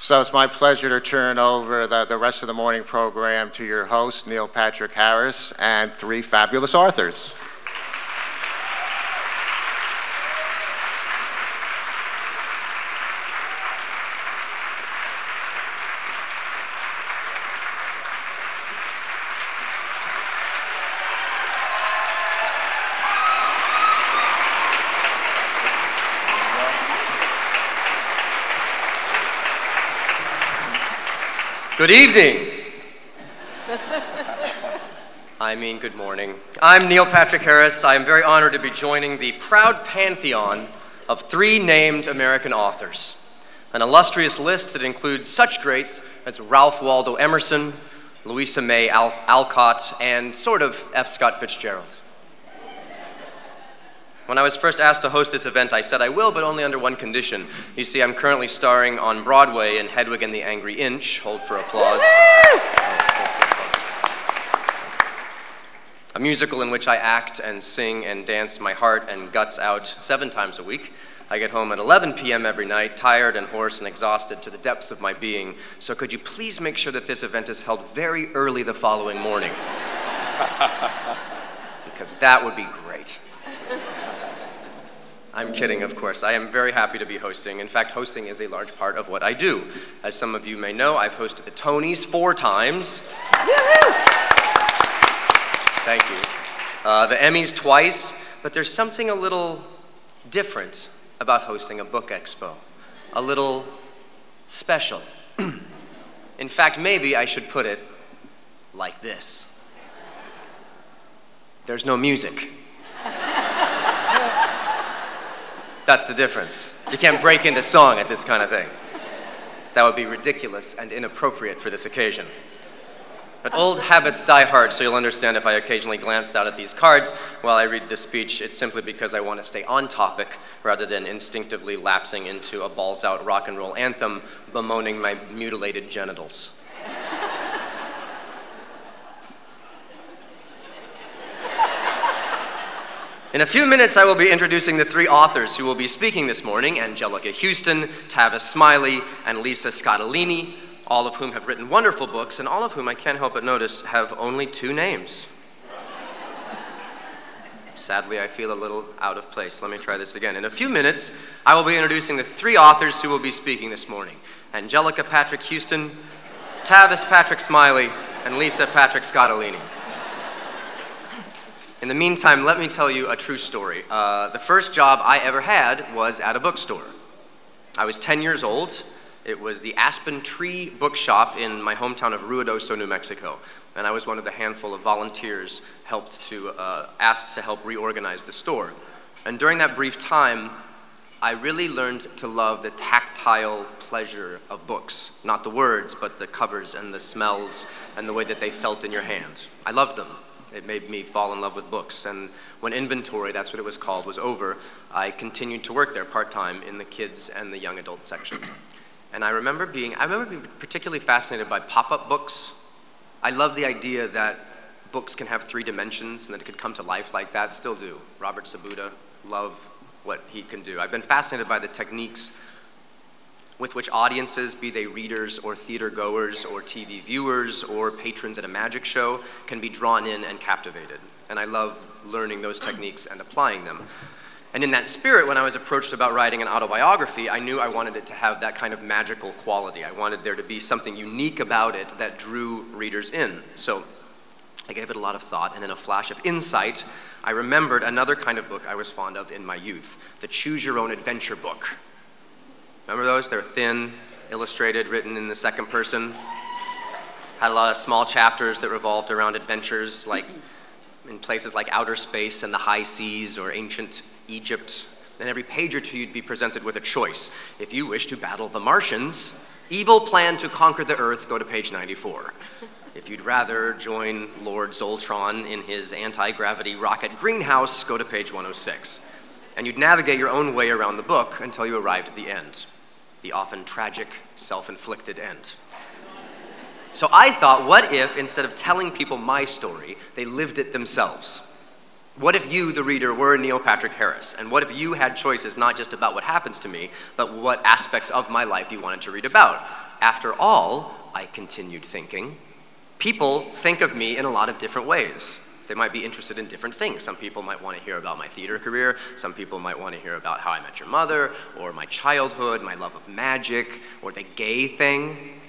So it's my pleasure to turn over the rest of the morning program to your host, Neil Patrick Harris, and three fabulous authors. Good evening. I mean, good morning. I'm Neil Patrick Harris. I am very honored to be joining the proud pantheon of three named American authors, an illustrious list that includes such greats as Ralph Waldo Emerson, Louisa May Alcott, and sort of F. Scott Fitzgerald. When I was first asked to host this event, I said I will, but only under one condition. You see, I'm currently starring on Broadway in Hedwig and the Angry Inch. Hold for applause. A musical in which I act and sing and dance my heart and guts out 7 times a week. I get home at 11 p.m. every night, tired and hoarse and exhausted to the depths of my being. So could you please make sure that this event is held very early the following morning? Because that would be great. I'm kidding, of course. I am very happy to be hosting. In fact, hosting is a large part of what I do. As some of you may know, I've hosted the Tonys 4 times. Thank you. The Emmys twice, but there's something a little different about hosting a book expo. A little special. In fact, maybe I should put it like this. There's no music. That's the difference. You can't break into song at this kind of thing. That would be ridiculous and inappropriate for this occasion. But old habits die hard, so you'll understand if I occasionally glanced out at these cards while I read this speech. It's simply because I want to stay on topic rather than instinctively lapsing into a balls-out rock and roll anthem bemoaning my mutilated genitals. In a few minutes, I will be introducing the 3 authors who will be speaking this morning: Angelica Houston, Tavis Smiley, and Lisa Scottolini, all of whom have written wonderful books, and all of whom I can't help but notice have only 2 names. Sadly, I feel a little out of place. Let me try this again. In a few minutes, I will be introducing the 3 authors who will be speaking this morning: Angelica Patrick Houston, Tavis Patrick Smiley, and Lisa Patrick Scottolini. In the meantime, let me tell you a true story. The first job I ever had was at a bookstore. I was 10 years old. It was the Aspen Tree Bookshop in my hometown of Ruidoso, New Mexico. And I was one of the handful of volunteers asked to help reorganize the store. And during that brief time, I really learned to love the tactile pleasure of books. Not the words, but the covers and the smells and the way that they felt in your hand. I loved them. It made me fall in love with books, and when inventory, that's what it was called, was over, I continued to work there part-time in the kids and the young adult section. And I remember being particularly fascinated by pop-up books. I love the idea that books can have 3 dimensions and that it could come to life like that. Still do. Robert Sabuda, love what he can do. I've been fascinated by the techniques with which audiences, be they readers or theater goers or TV viewers or patrons at a magic show, can be drawn in and captivated. And I love learning those techniques and applying them. And in that spirit, when I was approached about writing an autobiography, I knew I wanted it to have that kind of magical quality. I wanted there to be something unique about it that drew readers in. So I gave it a lot of thought, and in a flash of insight, I remembered another kind of book I was fond of in my youth, the Choose Your Own Adventure book. Remember those? They're thin, illustrated, written in the second person. Had a lot of small chapters that revolved around adventures, like in places like outer space and the high seas or ancient Egypt. And every page or 2 you'd be presented with a choice. If you wish to battle the Martians, evil plan to conquer the Earth, go to page 94. If you'd rather join Lord Zoltron in his anti-gravity rocket greenhouse, go to page 106. And you'd navigate your own way around the book until you arrived at the end. The often tragic, self-inflicted end. So I thought, what if, instead of telling people my story, they lived it themselves? What if you, the reader, were Neil Patrick Harris? And what if you had choices not just about what happens to me, but what aspects of my life you wanted to read about? After all, I continued thinking, people think of me in a lot of different ways. They might be interested in different things. Some people might want to hear about my theater career. Some people might want to hear about how I met your mother, or my childhood, my love of magic, or the gay thing.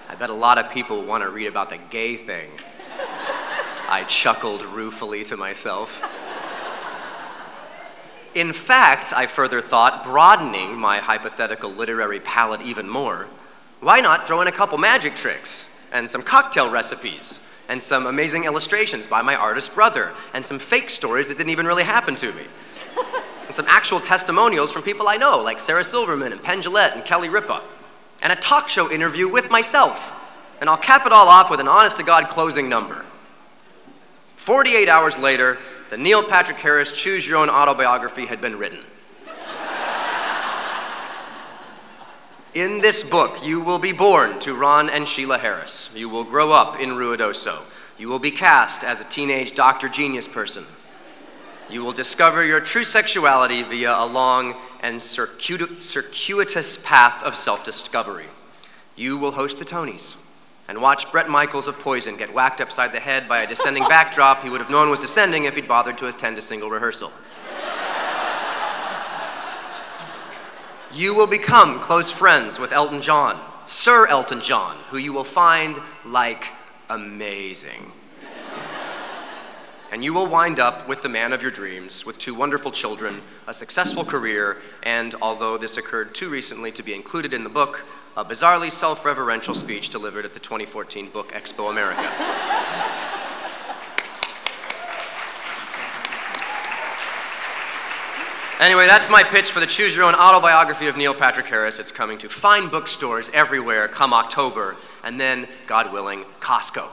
I bet a lot of people want to read about the gay thing. I chuckled ruefully to myself. In fact, I further thought, broadening my hypothetical literary palette even more, why not throw in a couple magic tricks, and some cocktail recipes, and some amazing illustrations by my artist brother, and some fake stories that didn't even really happen to me, and some actual testimonials from people I know, like Sarah Silverman and Penn Jillette and Kelly Ripa, and a talk show interview with myself. And I'll cap it all off with an honest-to-God closing number. 48 hours later, the Neil Patrick Harris Choose Your Own Autobiography had been written. In this book, you will be born to Ron and Sheila Harris. You will grow up in Ruidoso. You will be cast as a teenage Dr. Genius person. You will discover your true sexuality via a long and circuitous path of self-discovery. You will host the Tonys and watch Bret Michaels of Poison get whacked upside the head by a descending backdrop he would have known was descending if he'd bothered to attend a single rehearsal. You will become close friends with Elton John, Sir Elton John, who you will find, like, amazing. And you will wind up with the man of your dreams, with 2 wonderful children, a successful career, and, although this occurred too recently to be included in the book, a bizarrely self-reverential speech delivered at the 2014 BookExpo America. Anyway, that's my pitch for the Choose Your Own Autobiography of Neil Patrick Harris. It's coming to fine bookstores everywhere come October, and then, God willing, Costco.